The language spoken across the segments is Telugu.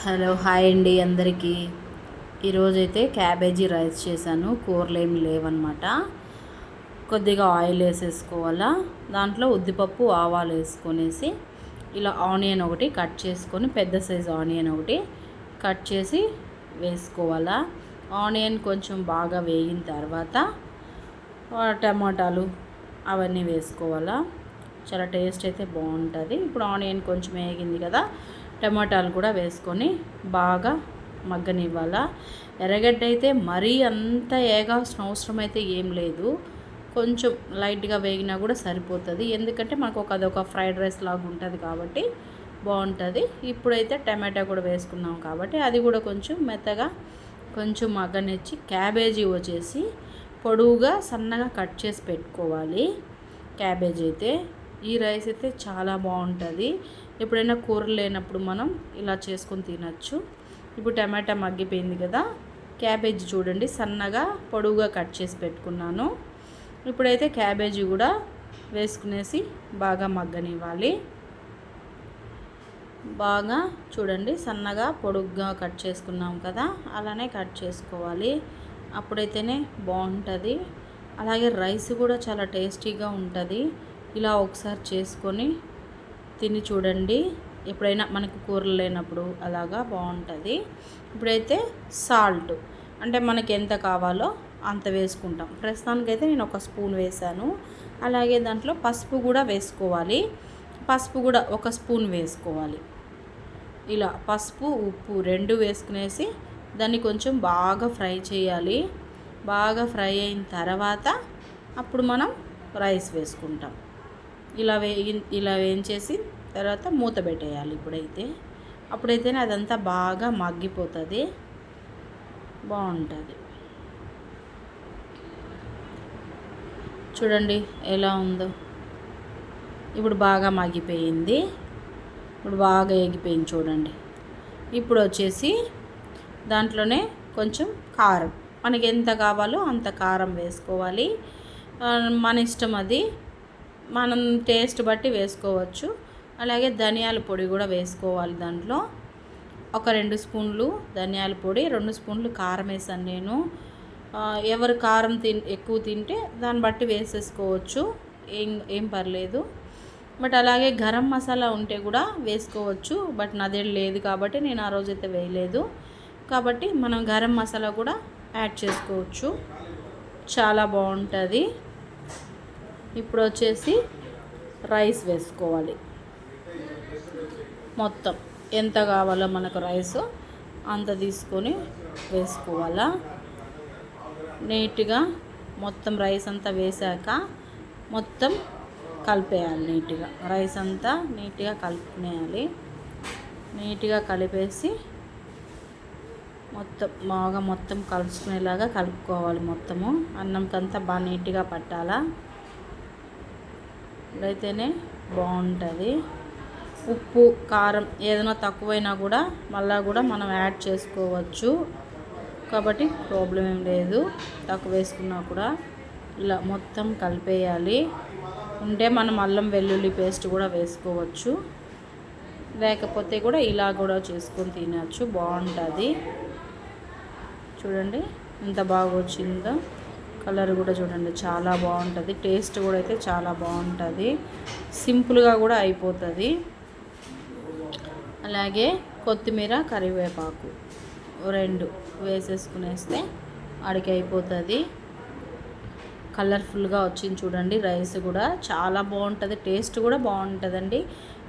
హలో హాయ్ అండి అందరికీ. ఈరోజైతే క్యాబేజీ రైస్ చేశాను. కూరలు ఏమి లేవన్నమాట. కొద్దిగా ఆయిల్ వేసేసుకోవాలా. దాంట్లో ఉద్దిపప్పు ఆవాలు వేసుకొనేసి ఇలా ఆనియన్ ఒకటి కట్ చేసుకొని పెద్ద సైజు ఆనియన్ ఒకటి కట్ చేసి వేసుకోవాలా. ఆనియన్ కొంచెం బాగా వేగిన తర్వాత టమాటాలు అవన్నీ వేసుకోవాలా. చాలా టేస్ట్ అయితే బాగుంటుంది. ఇప్పుడు ఆనియన్ కొంచెం వేగింది కదా, టమాటాలు కూడా వేసుకొని బాగా మగ్గనివ్వాలా. ఎర్రగడ్డ అయితే మరీ అంత ఏగాల్సిన అవసరం అయితే ఏం లేదు, కొంచెం లైట్గా వేగినా కూడా సరిపోతుంది. ఎందుకంటే మనకు అదొక ఫ్రైడ్ రైస్ లాగా ఉంటుంది కాబట్టి బాగుంటుంది. ఇప్పుడైతే టమాటా కూడా వేసుకున్నాం కాబట్టి అది కూడా కొంచెం మెత్తగా కొంచెం మగ్గనిచ్చి క్యాబేజీ వచ్చేసి పొడవుగా సన్నగా కట్ చేసి పెట్టుకోవాలి. క్యాబేజీ అయితే ఈ రైస్ అయితే చాలా బాగుంటుంది. ఎప్పుడైనా కూరలు లేనప్పుడు మనం ఇలా చేసుకొని తినచ్చు. ఇప్పుడు టమాటా మగ్గిపోయింది కదా, క్యాబేజీ చూడండి సన్నగా పొడవుగా కట్ చేసి పెట్టుకున్నాను. ఇప్పుడైతే క్యాబేజీ కూడా వేసుకునేసి బాగా మగ్గనివ్వాలి. బాగా చూడండి సన్నగా పొడుగ్గా కట్ చేసుకున్నాం కదా, అలానే కట్ చేసుకోవాలి. అప్పుడైతేనే బాగుంటుంది. అలాగే రైస్ కూడా చాలా టేస్టీగా ఉంటుంది. ఇలా ఒకసారి చేసుకొని తిని చూడండి. ఎప్పుడైనా మనకు కూరలు లేనప్పుడు అలాగా బాగుంటుంది. ఇప్పుడైతే సాల్ట్ అంటే మనకి ఎంత కావాలో అంత వేసుకుంటాం. ప్రస్తుతానికైతే నేను ఒక స్పూన్ వేసాను. అలాగే దాంట్లో పసుపు కూడా వేసుకోవాలి. పసుపు కూడా ఒక స్పూన్ వేసుకోవాలి. ఇలా పసుపు ఉప్పు రెండు వేసుకునేసి దాన్ని కొంచెం బాగా ఫ్రై చేయాలి. బాగా ఫ్రై అయిన తర్వాత అప్పుడు మనం రైస్ వేసుకుంటాం. ఇలా వేయించేసి తర్వాత మూత పెట్టేయాలి. అప్పుడైతేనే అదంతా బాగా మగ్గిపోతుంది, బాగుంటుంది. చూడండి ఎలా ఉందో. ఇప్పుడు బాగా మగ్గిపోయింది. ఇప్పుడు బాగా ఎగిపోయింది చూడండి. ఇప్పుడు వచ్చేసి దాంట్లోనే కొంచెం కారం, మనకి ఎంత కావాలో అంత కారం వేసుకోవాలి. మన ఇష్టం, అది మనం టేస్ట్ బట్టి వేసుకోవచ్చు. అలాగే ధనియాల పొడి కూడా వేసుకోవాలి. దాంట్లో ఒక 2 స్పూన్లు ధనియాల పొడి, 2 స్పూన్లు కారం వేసాను నేను. ఎవరు కారం ఎక్కువ తింటే దాన్ని బట్టి వేసేసుకోవచ్చు, ఏం పర్లేదు. బట్ అలాగే గరం మసాలా ఉంటే కూడా వేసుకోవచ్చు. బట్ నాదే లేదు కాబట్టి నేను ఆ రోజైతే వేయలేదు. కాబట్టి మనం గరం మసాలా కూడా యాడ్ చేసుకోవచ్చు, చాలా బాగుంటుంది. ఇప్పుడు వచ్చేసి రైస్ వేసుకోవాలి. మొత్తం ఎంత కావాలో మనకు రైస్ అంత తీసుకొని వేసుకోవాలా. నీట్గా మొత్తం రైస్ అంతా వేసాక మొత్తం కలిపేయాలి. నీట్గా రైస్ అంతా నీట్గా కలుపుకునేయాలి. నీట్గా కలిపేసి మొత్తం కలుసుకునేలాగా కలుపుకోవాలి. మొత్తము అన్నంకంతా బాగా నీట్గా పట్టాలా. ఇప్పుడైతేనే బాగుంటుంది. ఉప్పు కారం ఏదైనా తక్కువైనా కూడా మళ్ళీ కూడా మనం యాడ్ చేసుకోవచ్చు, కాబట్టి ప్రాబ్లం ఏం లేదు. తక్కువ వేసుకున్నా కూడా ఇలా మొత్తం కలిపేయాలి. ఉంటే మనం అల్లం వెల్లుల్లి పేస్ట్ కూడా వేసుకోవచ్చు, లేకపోతే కూడా ఇలా కూడా చేసుకొని తినచ్చు, బాగుంటుంది. చూడండి ఎంత బాగా వచ్చిందో. కలర్ కూడా చూడండి చాలా బాగుంటుంది. టేస్ట్ కూడా అయితే చాలా బాగుంటుంది. సింపుల్గా కూడా అయిపోతుంది. అలాగే కొత్తిమీర కరివేపాకు 2 వేసేసుకునేస్తే అడికి అయిపోతుంది. కలర్ఫుల్గా వచ్చింది చూడండి. రైస్ కూడా చాలా బాగుంటుంది, టేస్ట్ కూడా బాగుంటుందండి.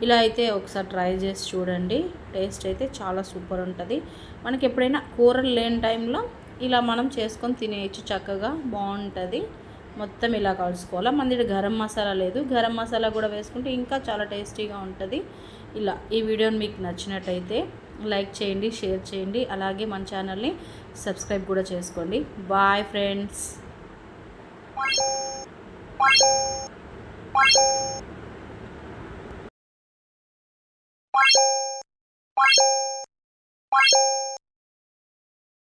ఇలా అయితే ఒకసారి ట్రై చేసి చూడండి. టేస్ట్ అయితే చాలా సూపర్ ఉంటుంది. మనకి ఎప్పుడైనా కూరలు లేని టైంలో ఇలా మనం చేసుకొని తినేయచ్చు, చక్కగా బాగుంటుంది. మొత్తం ఇలా కలుసుకోవాలి. మన దగ్గర గరం మసాలా లేదు, గరం మసాలా కూడా వేసుకుంటే ఇంకా చాలా టేస్టీగా ఉంటుంది. ఇలా ఈ వీడియోని మీకు నచ్చినట్టయితే లైక్ చేయండి, షేర్ చేయండి. అలాగే మన ఛానల్ని సబ్స్క్రైబ్ కూడా చేసుకోండి. Bye friends.